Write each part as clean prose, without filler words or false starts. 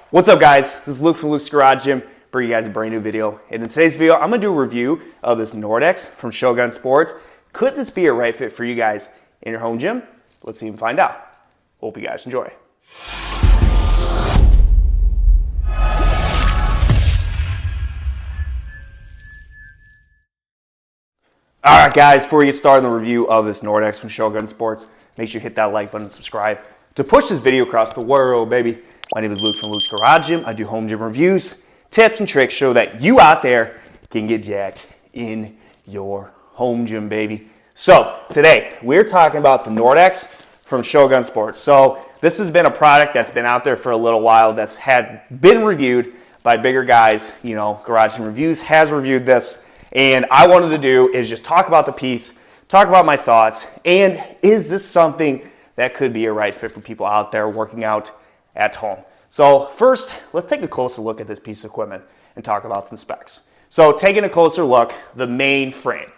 What's up, guys? This is Luke from Luke's Garage Gym, bringing you guys a brand new video. And in today's video, I'm gonna do a review of this NORD from Shogun Sports. Could this be a right fit for you guys in your home gym? Let's see and find out. Hope you guys enjoy. All right, guys, before we get started on the review of this NORD from Shogun Sports, make sure you hit that like button and subscribe to push this video across the world, baby. My name is Luke from Luke's Garage Gym. I do home gym reviews, tips, and tricks so that you out there can get jacked in your home gym, baby. So today we're talking about the NORD from Shogun Sports. So this has been a product that's been out there for a little while, that's been reviewed by bigger guys. You know, Garage Gym Reviews has reviewed this, and I wanted to do is just talk about the piece, talk about my thoughts, and is this something that could be a right fit for people out there working out at home. So first, let's take a closer look at this piece of equipment and talk about some specs. So taking a closer look, the main frame.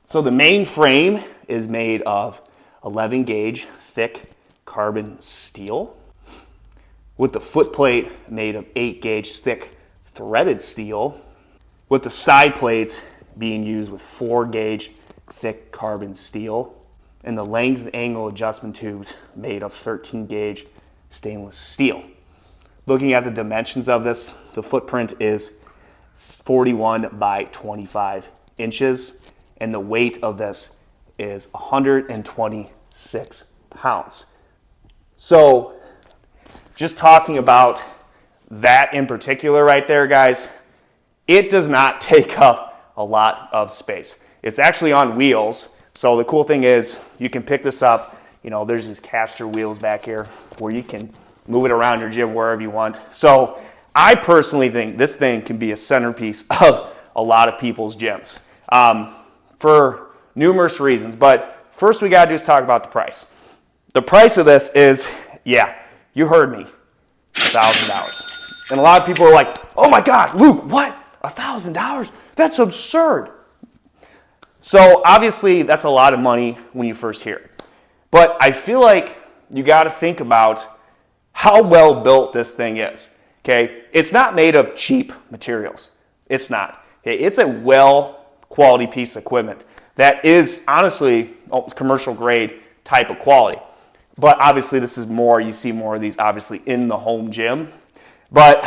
So the main frame is made of 11 gauge thick carbon steel with the foot plate made of 8 gauge thick threaded steel, with the side plates being used with 4 gauge thick carbon steel, and the length and angle adjustment tubes made of 13 gauge stainless steel. Looking at the dimensions of this, the footprint is 41 by 25 inches, and the weight of this is 126 pounds. So just talking about that in particular right there, guys, it does not take up a lot of space. It's actually on wheels. So the cool thing is you can pick this up. You know, there's these caster wheels back here where you can move it around your gym wherever you want. So I personally think this thing can be a centerpiece of a lot of people's gyms for numerous reasons. But first we gotta do is talk about the price. The price of this is, yeah, you heard me, $1,000. And a lot of people are like, oh my God, Luke, what? $1,000? That's absurd. So obviously that's a lot of money when you first hear it. But I feel like you got to think about how well built this thing is. Okay, it's not made of cheap materials. It's not. Okay, it's a well quality piece of equipment that is honestly commercial grade type of quality. But obviously this is more, you see more of these obviously in the home gym. But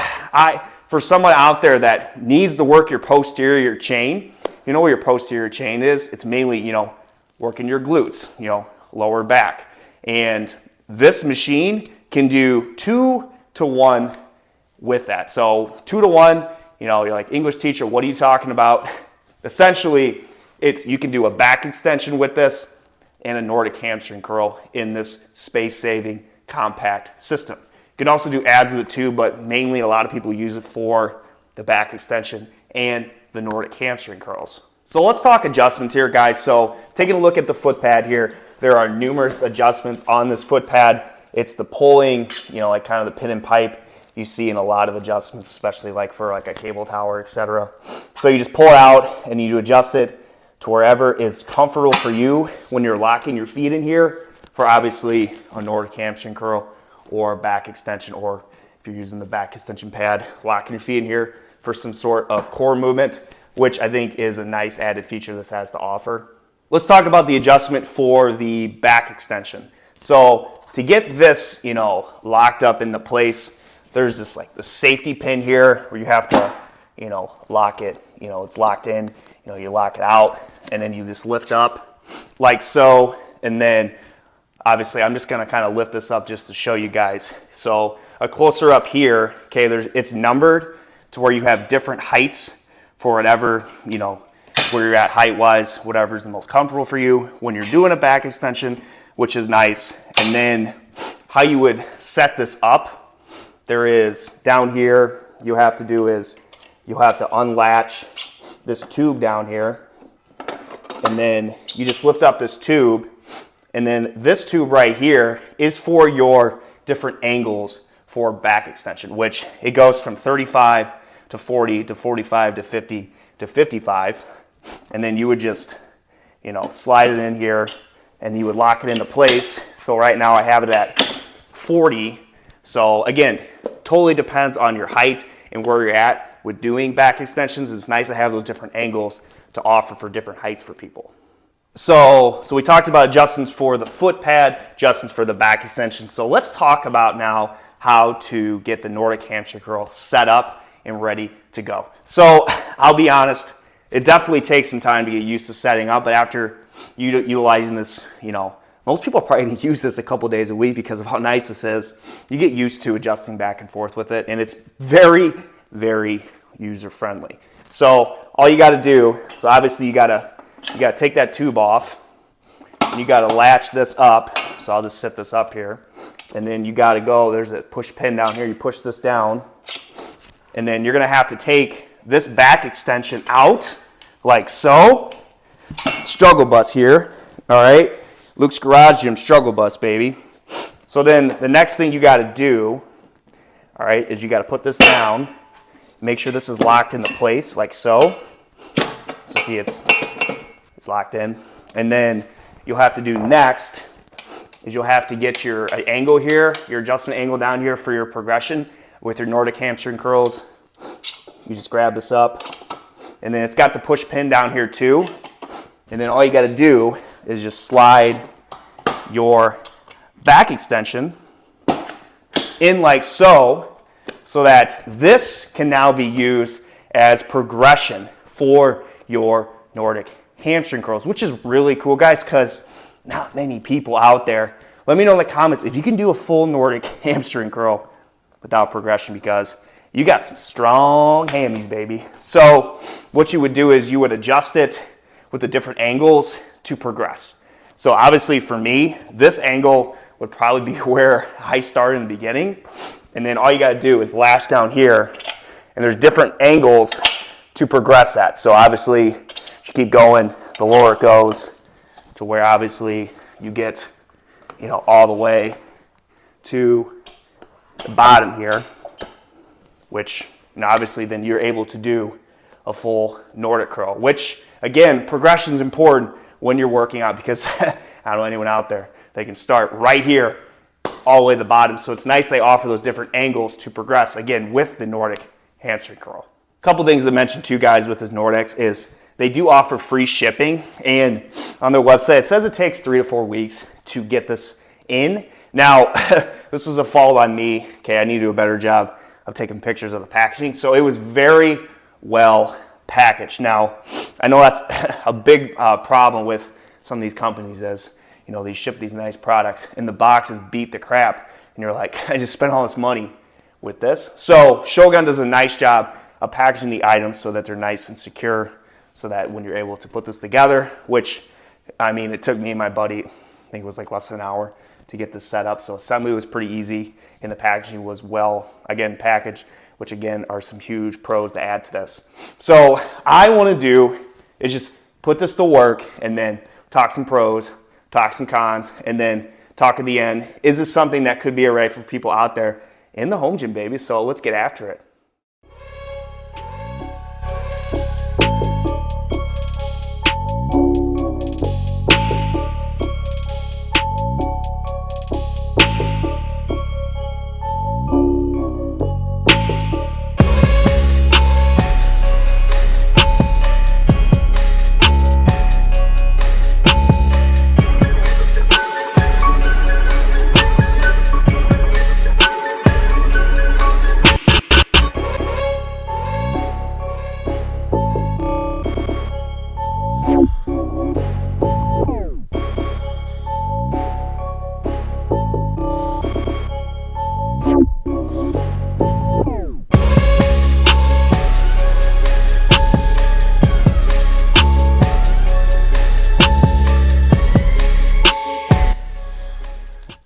for someone out there that needs to work your posterior chain, you know where your posterior chain is? It's mainly, you know, working your glutes, you know, lower back. And this machine can do 2 to 1 with that. So 2 to 1, you know, you're like, English teacher, what are you talking about? Essentially, you can do a back extension with this and a Nordic hamstring curl in this space-saving compact system. You can also do abs with it too, but mainly a lot of people use it for the back extension and the Nordic hamstring curls. So let's talk adjustments here, guys. So taking a look at the foot pad here, there are numerous adjustments on this foot pad. It's the pulling, you know, like kind of the pin and pipe you see in a lot of adjustments, especially like for like a cable tower, etc. So you just pull it out and you adjust it to wherever is comfortable for you when you're locking your feet in here for obviously a Nordic hamstring curl or a back extension, or if you're using the back extension pad, locking your feet in here for some sort of core movement, which I think is a nice added feature this has to offer. Let's talk about the adjustment for the back extension. So to get this, you know, locked up into place, there's this like the safety pin here where you have to, you know, lock it, you know, it's locked in, you know, you lock it out and then you just lift up like so. And then obviously I'm just gonna kind of lift this up just to show you guys. So a closer up here, okay, it's numbered to where you have different heights for whatever, you know, where you're at height-wise, whatever is the most comfortable for you when you're doing a back extension, which is nice. And then how you would set this up, there is down here, you have to do is you have to unlatch this tube down here, and then you just lift up this tube, and then this tube right here is for your different angles for back extension, which it goes from 35 to 40 to 45 to 50 to 55. And then you would just, you know, slide it in here and you would lock it into place. So right now I have it at 40. So again, totally depends on your height and where you're at with doing back extensions. It's nice to have those different angles to offer for different heights for people. So we talked about adjustments for the foot pad, adjustments for the back extension. So let's talk about now how to get the Nordic hamstring curl set up and ready to go. So I'll be honest, it definitely takes some time to get used to setting up, but after utilizing this, most people are probably going to use this a couple days a week because of how nice this is. You get used to adjusting back and forth with it, and it's very, very user-friendly. So all you got to do, so obviously you got to take that tube off, and you got to latch this up. So I'll just set this up here, and then you got to go, there's a push pin down here, you push this down, and then you're going to have to take this back extension out like so. Struggle bus here, all right? Luke's Garage Gym struggle bus, baby. So then the next thing you got to do, all right, is you got to put this down. Make sure this is locked into place like so. So see, it's locked in. And then you'll have to do next is you'll have to get your angle here, your adjustment angle down here for your progression with your Nordic hamstring curls. You just grab this up, and then it's got the push pin down here too. And then all you got to do is just slide your back extension in like so that this can now be used as progression for your Nordic hamstring curls, which is really cool, guys, because not many people out there. Let me know in the comments if you can do a full Nordic hamstring curl without progression, because you got some strong hammies, baby. So what you would do is you would adjust it with the different angles to progress. So obviously for me, this angle would probably be where I started in the beginning. And then all you got to do is lash down here, and there's different angles to progress at. So obviously, as you keep going, the lower it goes to where obviously you get, all the way to the bottom here, which obviously then you're able to do a full Nordic curl, which again, progression is important when you're working out, because I don't know anyone out there, they can start right here all the way to the bottom. So it's nice they offer those different angles to progress, again, with the Nordic hamstring curl. A couple things to mention too, guys, with this Nordex is they do offer free shipping, and on their website, it says it takes 3 to 4 weeks to get this in. Now, this is a fault on me. Okay, I need to do a better job of taking pictures of the packaging. So it was very well packaged. Now, I know that's a big problem with some of these companies, as they ship these nice products and the boxes beat the crap, and you're like, I just spent all this money with this. So Shogun does a nice job of packaging the items so that they're nice and secure, so that when you're able to put this together, which, it took me and my buddy, I think it was like less than an hour to get this set up. So assembly was pretty easy, and the packaging was well, again, packaged, which again are some huge pros to add to this. So I want to do is just put this to work, and then talk some pros, talk some cons, and then talk at the end. Is this something that could be a right for people out there in the home gym, baby? So let's get after it.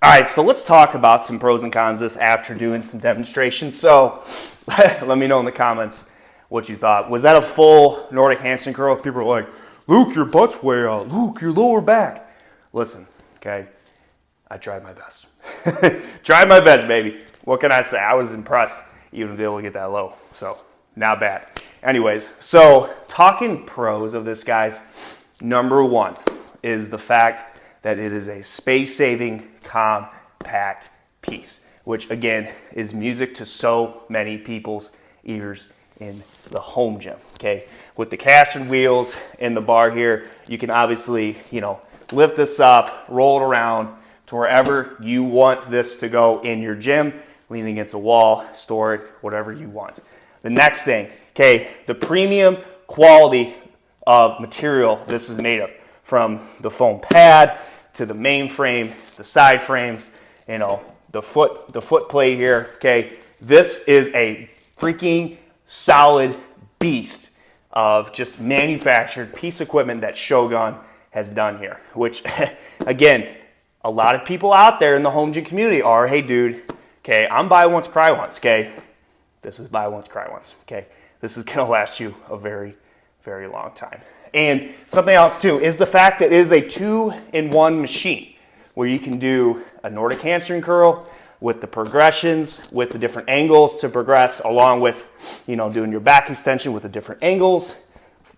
All right, so let's talk about some pros and cons of this after doing some demonstrations. So let me know in the comments what you thought. Was that a full Nordic hamstring curl? People are like, Luke, your butt's way out. Luke, your lower back. Listen, okay, I tried my best. Tried my best, baby. What can I say? I was impressed even to be able to get that low. So not bad. Anyways, so talking pros of this, guys, number one is the fact that it is a space-saving, compact piece. which again is music to so many people's ears in the home gym. Okay, with the caster wheels and the bar here, you can obviously, lift this up, roll it around to wherever you want this to go in your gym, lean against a wall, store it, whatever you want. The next thing, okay, the premium quality of material this is made of, from the foam pad to the main frame, the side frames, the foot plate here, okay. This is a freaking solid beast of just manufactured piece of equipment that Shogun has done here, which again, a lot of people out there in the home gym community are, hey dude, okay, I'm buy once, cry once, okay. This is buy once, cry once, okay. This is gonna last you a very, very long time. And something else too is the fact that it is a 2-in-1 machine where you can do a Nordic hamstring curl with the progressions, with the different angles to progress, along with, doing your back extension with the different angles.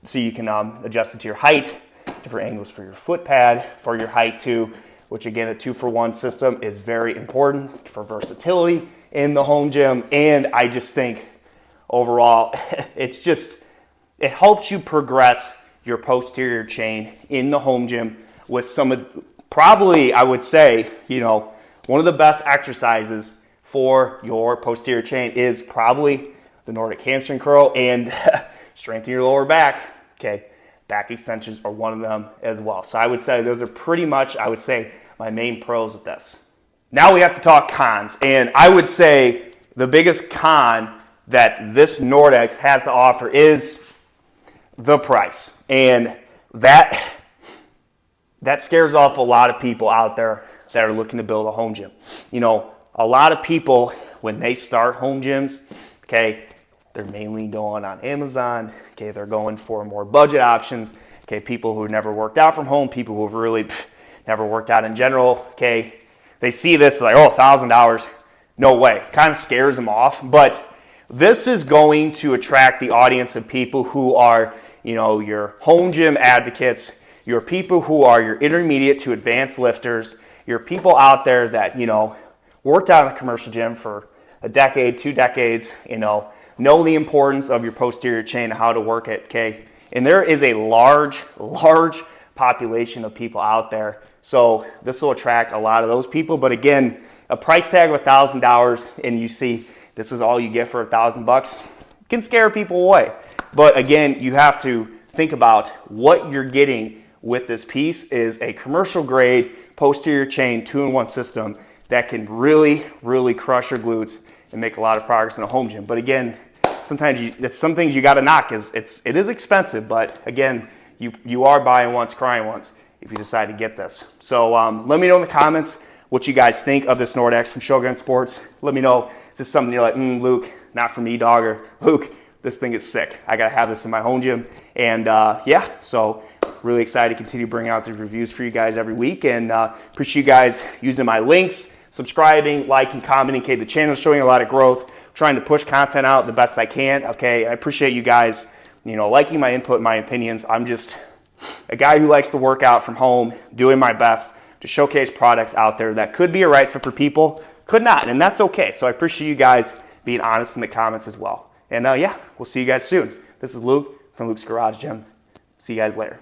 So you can adjust it to your height, different angles for your foot pad, for your height too, which again, a 2-for-1 system is very important for versatility in the home gym. And I just think overall, it helps you progress your posterior chain in the home gym with some of, probably I would say, one of the best exercises for your posterior chain is probably the Nordic hamstring curl and strengthen your lower back. Okay, back extensions are one of them as well. So I would say those are pretty much, my main pros with this. Now we have to talk cons, and I would say the biggest con that this NORD has to offer is the price. And that scares off a lot of people out there that are looking to build a home gym. A lot of people, when they start home gyms, okay, they're mainly going on Amazon, okay, they're going for more budget options, okay, people who never worked out from home, people who have really never worked out in general, okay, they see this like, oh, $1,000, no way, kind of scares them off. But this is going to attract the audience of people who are, your home gym advocates, your people who are your intermediate to advanced lifters, your people out there that, worked out in a commercial gym for a decade, 2 decades, know the importance of your posterior chain and how to work it, okay? And there is a large population of people out there. So this will attract a lot of those people. But again, a price tag of $1,000 and you see this is all you get for $1,000 can scare people away. But again, you have to think about what you're getting with this piece is a commercial grade posterior chain 2-in-1 system that can really, really crush your glutes and make a lot of progress in a home gym. But again, sometimes some things you got to knock. It is expensive, but again, you are buying once, crying once if you decide to get this. So let me know in the comments what you guys think of this NORD from Shogun Sports. Let me know, is this something you're like, Luke, not for me, dog, or Luke, this thing is sick. I got to have this in my home gym. And yeah, so really excited to continue bringing out these reviews for you guys every week. And appreciate you guys using my links, subscribing, liking, commenting. Okay, the channel is showing a lot of growth. Trying to push content out the best I can. Okay, I appreciate you guys, liking my input, my opinions. I'm just a guy who likes to work out from home, doing my best to showcase products out there that could be a right fit for people, could not, and that's okay. So I appreciate you guys being honest in the comments as well. And yeah, we'll see you guys soon. This is Luke from Luke's Garage Gym. See you guys later.